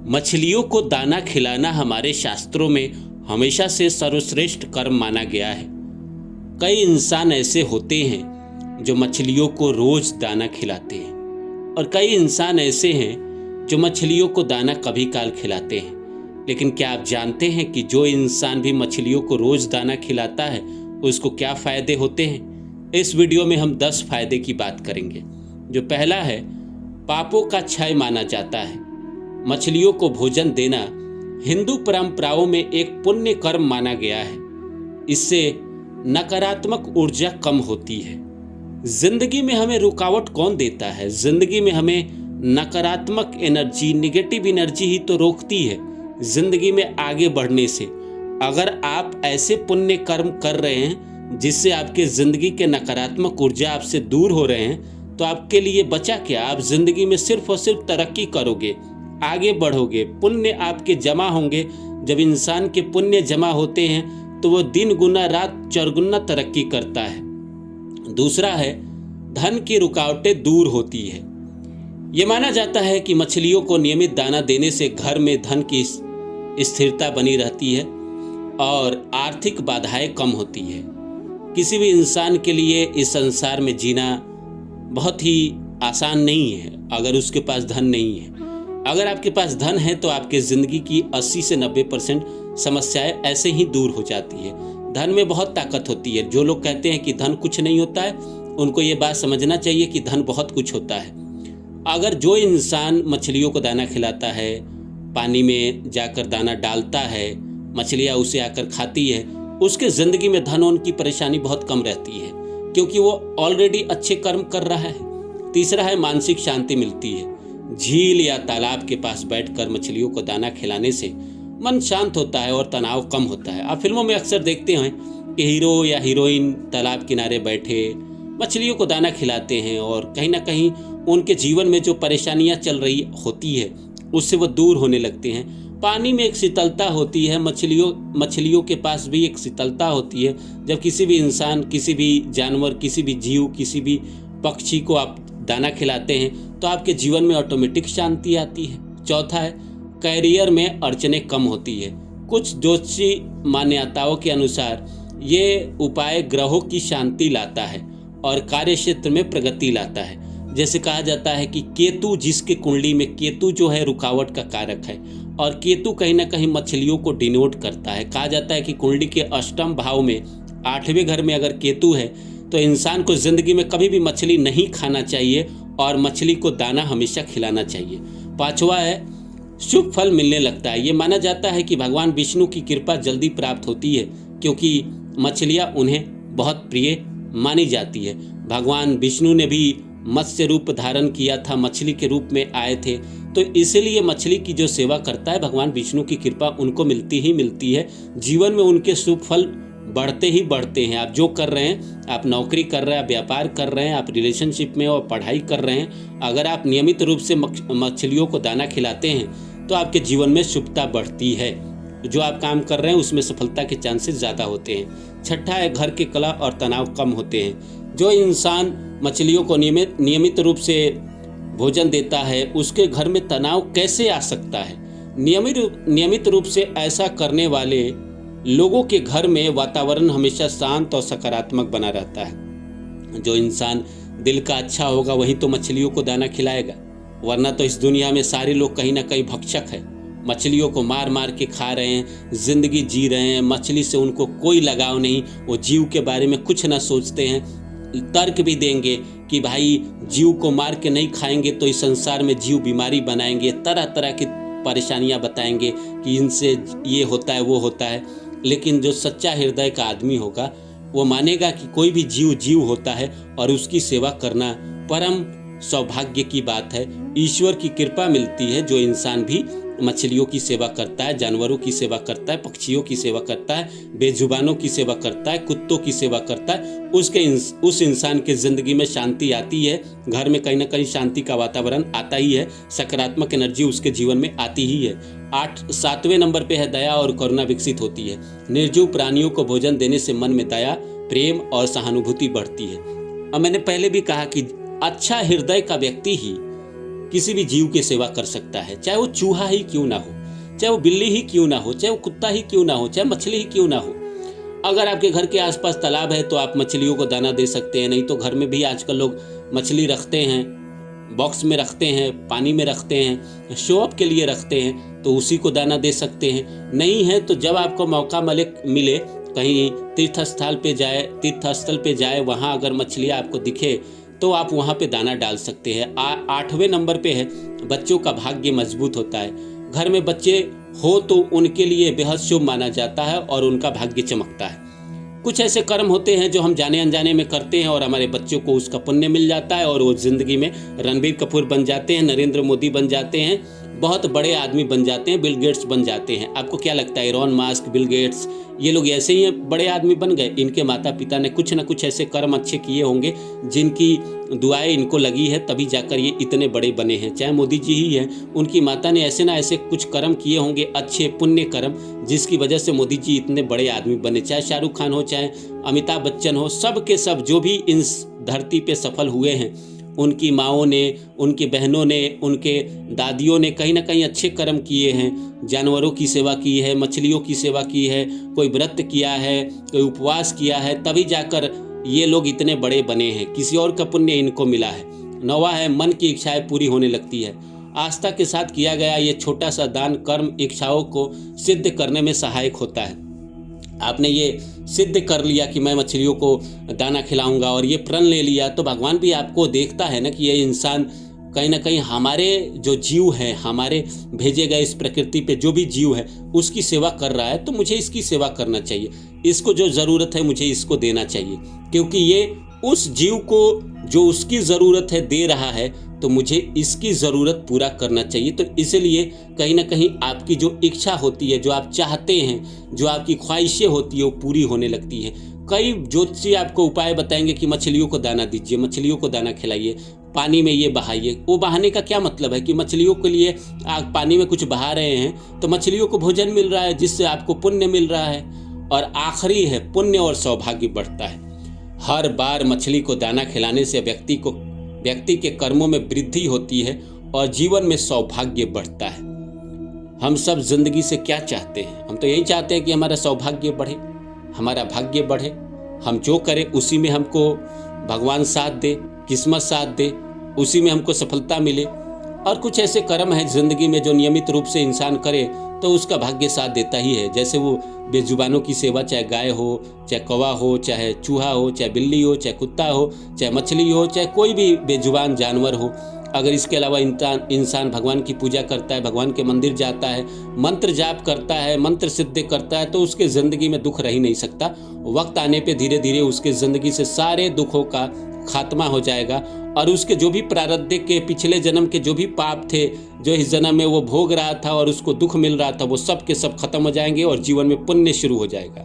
मछलियों को दाना खिलाना हमारे शास्त्रों में हमेशा से सर्वश्रेष्ठ कर्म माना गया है। कई इंसान ऐसे होते हैं जो मछलियों को रोज दाना खिलाते हैं और कई इंसान ऐसे हैं जो मछलियों को दाना कभी काल खिलाते हैं। लेकिन क्या आप जानते हैं कि जो इंसान भी मछलियों को रोज दाना खिलाता है उसको क्या फ़ायदे होते हैं? इस वीडियो में हम 10 फायदे की बात करेंगे। जो पहला है, पापों का क्षय माना जाता है। मछलियों को भोजन देना हिंदू परंपराओं में एक पुण्य कर्म माना गया है। इससे नकारात्मक ऊर्जा कम होती है। जिंदगी में हमें रुकावट कौन देता है? जिंदगी में हमें नकारात्मक एनर्जी, नेगेटिव एनर्जी ही तो रोकती है जिंदगी में आगे बढ़ने से। अगर आप ऐसे पुण्य कर्म कर रहे हैं जिससे आपके जिंदगी के नकारात्मक ऊर्जा आपसे दूर हो रहे हैं, तो आपके लिए बचा क्या? आप जिंदगी में सिर्फ और सिर्फ तरक्की करोगे, आगे बढ़ोगे, पुण्य आपके जमा होंगे। जब इंसान के पुण्य जमा होते हैं तो वो दिन गुना रात चौगुना तरक्की करता है। दूसरा है, धन की रुकावटें दूर होती है। ये माना जाता है कि मछलियों को नियमित दाना देने से घर में धन की स्थिरता बनी रहती है और आर्थिक बाधाएं कम होती है। किसी भी इंसान के लिए इस संसार में जीना बहुत ही आसान नहीं है अगर उसके पास धन नहीं है। अगर आपके पास धन है तो आपके ज़िंदगी की 80 से 90% समस्याएं ऐसे ही दूर हो जाती है। धन में बहुत ताकत होती है। जो लोग कहते हैं कि धन कुछ नहीं होता है, उनको ये बात समझना चाहिए कि धन बहुत कुछ होता है। अगर जो इंसान मछलियों को दाना खिलाता है, पानी में जाकर दाना डालता है, मछलियाँ उसे आकर खाती है, उसके ज़िंदगी में धन होने की परेशानी बहुत कम रहती है क्योंकि वो ऑलरेडी अच्छे कर्म कर रहा है। तीसरा है, मानसिक शांति मिलती है। झील या तालाब के पास बैठकर मछलियों को दाना खिलाने से मन शांत होता है और तनाव कम होता है। आप फिल्मों में अक्सर देखते हैं कि हीरो या हीरोइन तालाब किनारे बैठे मछलियों को दाना खिलाते हैं और कहीं ना कहीं उनके जीवन में जो परेशानियां चल रही होती है उससे वो दूर होने लगते हैं। पानी में एक शीतलता होती है, मछलियों के पास भी एक शीतलता होती है। जब किसी भी इंसान, किसी भी जानवर, किसी भी जीव, किसी भी पक्षी को आप दाना खिलाते हैं तो आपके जीवन में ऑटोमेटिक शांति आती है। चौथा है, कैरियर में अड़चनें कम होती है। कुछ ज्योतिषी मान्यताओं के अनुसार ये उपाय ग्रहों की शांति लाता है और कार्य क्षेत्र में प्रगति लाता है। जैसे कहा जाता है कि केतु, जिसके कुंडली में केतु जो है रुकावट का कारक है और केतु कहीं ना कहीं मछलियों को डिनोट करता है। कहा जाता है कि कुंडली के अष्टम भाव में 8वें घर में अगर केतु है तो इंसान को जिंदगी में कभी भी मछली नहीं खाना चाहिए और मछली को दाना हमेशा खिलाना चाहिए। 5वां है, शुभ फल मिलने लगता है। ये माना जाता है कि भगवान विष्णु की कृपा जल्दी प्राप्त होती है क्योंकि मछलियाँ उन्हें बहुत प्रिय मानी जाती है। भगवान विष्णु ने भी मत्स्य रूप धारण किया था, मछली के रूप में आए थे, तो इसीलिए मछली की जो सेवा करता है भगवान विष्णु की कृपा उनको मिलती ही मिलती है। जीवन में उनके शुभ फल बढ़ते ही बढ़ते हैं। आप जो कर रहे हैं, आप नौकरी कर रहे हैं, आप व्यापार कर रहे हैं, आप रिलेशनशिप में और पढ़ाई कर रहे हैं, अगर आप नियमित रूप से मछलियों को दाना खिलाते हैं तो आपके जीवन में शुभता बढ़ती है। जो आप काम कर रहे हैं उसमें सफलता के चांसेस ज़्यादा होते हैं। छठा है, घर के कलह और तनाव कम होते हैं। जो इंसान मछलियों को नियमित रूप से भोजन देता है उसके घर में तनाव कैसे आ सकता है? नियमित रूप से ऐसा करने वाले लोगों के घर में वातावरण हमेशा शांत और सकारात्मक बना रहता है। जो इंसान दिल का अच्छा होगा वही तो मछलियों को दाना खिलाएगा, वरना तो इस दुनिया में सारे लोग कहीं ना कहीं भक्षक है। मछलियों को मार मार के खा रहे हैं, जिंदगी जी रहे हैं, मछली से उनको कोई लगाव नहीं, वो जीव के बारे में कुछ ना सोचते हैं। तर्क भी देंगे कि भाई जीव को मार के नहीं खाएंगे तो इस संसार में जीव बीमारी बनाएंगे, तरह तरह की परेशानियां बताएंगे कि इनसे ये होता है वो होता है। लेकिन जो सच्चा हृदय का आदमी होगा वो मानेगा कि कोई भी जीव होता है और उसकी सेवा करना परम सौभाग्य की बात है। ईश्वर की कृपा मिलती है। जो इंसान भी मछलियों की सेवा करता है, जानवरों की सेवा करता है, पक्षियों की सेवा करता है, बेजुबानों की सेवा करता है, कुत्तों की सेवा करता है, उस इंसान के ज़िंदगी में शांति आती है। घर में कहीं ना कहीं शांति का वातावरण आता ही है, सकारात्मक एनर्जी उसके जीवन में आती ही है। 7वें नंबर पे है, दया और करुणा विकसित होती है। निर्जीव प्राणियों को भोजन देने से मन में दया, प्रेम और सहानुभूति बढ़ती है। और मैंने पहले भी कहा कि अच्छा हृदय का व्यक्ति ही किसी भी जीव की सेवा कर सकता है, चाहे वो चूहा ही क्यों ना हो, चाहे वो बिल्ली ही क्यों ना हो, चाहे वो कुत्ता ही क्यों ना हो, चाहे मछली ही क्यों ना हो। अगर आपके घर के आसपास तालाब है तो आप मछलियों को दाना दे सकते हैं, नहीं तो घर में भी आजकल लोग मछली रखते हैं, बॉक्स में रखते हैं, पानी में रखते हैं, शो ऑफ के लिए रखते हैं, तो उसी को दाना दे सकते हैं। नहीं है तो जब आपको मौका मिले कहीं तीर्थस्थल पे जाए वहाँ अगर मछली आपको दिखे तो आप वहाँ पे दाना डाल सकते हैं। 8वें नंबर पे है बच्चों का भाग्य मजबूत होता है। घर में बच्चे हो तो उनके लिए बेहद शुभ माना जाता है और उनका भाग्य चमकता है। कुछ ऐसे कर्म होते हैं जो हम जाने अनजाने में करते हैं और हमारे बच्चों को उसका पुण्य मिल जाता है और वो जिंदगी में रणबीर कपूर बन जाते हैं, नरेंद्र मोदी बन जाते हैं, बहुत बड़े आदमी बन जाते हैं, बिल गेट्स बन जाते हैं। आपको क्या लगता है इलॉन मस्क, बिल गेट्स ये लोग ऐसे ही बड़े आदमी बन गए? इनके माता पिता ने कुछ ना कुछ ऐसे कर्म अच्छे किए होंगे जिनकी दुआएं इनको लगी है, तभी जाकर ये इतने बड़े बने हैं। चाहे मोदी जी ही हैं, उनकी माता ने ऐसे ना ऐसे कुछ कर्म किए होंगे, अच्छे पुण्य कर्म, जिसकी वजह से मोदी जी इतने बड़े आदमी बने। चाहे शाहरुख खान हो, चाहे अमिताभ बच्चन हो, सब के सब जो भी इस धरती पे सफल हुए हैं, उनकी माँओं ने, उनकी बहनों ने, उनके दादियों ने कहीं ना कहीं अच्छे कर्म किए हैं। जानवरों की सेवा की है, मछलियों की सेवा की है, कोई व्रत किया है, कोई उपवास किया है, तभी जाकर ये लोग इतने बड़े बने हैं। किसी और का पुण्य इनको मिला है। 9वां है मन की इच्छाएं पूरी होने लगती है। आस्था के साथ किया गया ये छोटा सा दान कर्म इच्छाओं को सिद्ध करने में सहायक होता है। आपने ये सिद्ध कर लिया कि मैं मछलियों को दाना खिलाऊंगा और ये प्रण ले लिया, तो भगवान भी आपको देखता है ना कि ये इंसान कहीं ना कहीं हमारे जो जीव है, हमारे भेजे गए इस प्रकृति पे जो भी जीव है उसकी सेवा कर रहा है, तो मुझे इसकी सेवा करना चाहिए, इसको जो ज़रूरत है मुझे इसको देना चाहिए, क्योंकि ये उस जीव को जो उसकी ज़रूरत है दे रहा है, तो मुझे इसकी ज़रूरत पूरा करना चाहिए। तो इसलिए कहीं ना कहीं आपकी जो इच्छा होती है, जो आप चाहते हैं, जो आपकी ख्वाहिशें होती है, वो पूरी होने लगती है। कई ज्योतिषी आपको उपाय बताएंगे कि मछलियों को दाना दीजिए, मछलियों को दाना खिलाइए, पानी में ये बहाइए। वो बहाने का क्या मतलब है कि मछलियों के लिए आप पानी में कुछ बहा रहे हैं तो मछलियों को भोजन मिल रहा है, जिससे आपको पुण्य मिल रहा है। और आखिरी है पुण्य और सौभाग्य बढ़ता है। हर बार मछली को दाना खिलाने से व्यक्ति के कर्मों में वृद्धि होती है और जीवन में सौभाग्य बढ़ता है। हम सब जिंदगी से क्या चाहते हैं? हम तो यही चाहते हैं कि हमारा सौभाग्य बढ़े, हमारा भाग्य बढ़े, हम जो करें उसी में हमको भगवान साथ दे, किस्मत साथ दे, उसी में हमको सफलता मिले। और कुछ ऐसे कर्म हैं जिंदगी में जो नियमित रूप से इंसान करे तो उसका भाग्य साथ देता ही है। जैसे वो बेजुबानों की सेवा, चाहे गाय हो, चाहे कौवा हो, चाहे चूहा हो, चाहे बिल्ली हो, चाहे कुत्ता हो, चाहे मछली हो, चाहे कोई भी बेजुबान जानवर हो। अगर इसके अलावा इंसान भगवान की पूजा करता है, भगवान के मंदिर जाता है, मंत्र जाप करता है, मंत्र सिद्ध करता है, तो उसके ज़िंदगी में दुख रह ही नहीं सकता। वक्त आने पे धीरे धीरे उसके ज़िंदगी से सारे दुखों का खात्मा हो जाएगा और उसके जो भी प्रारब्ध के पिछले जन्म के जो भी पाप थे, जो इस जन्म में वो भोग रहा था और उसको दुख मिल रहा था, वो सब के सब खत्म हो जाएंगे और जीवन में पुण्य शुरू हो जाएगा।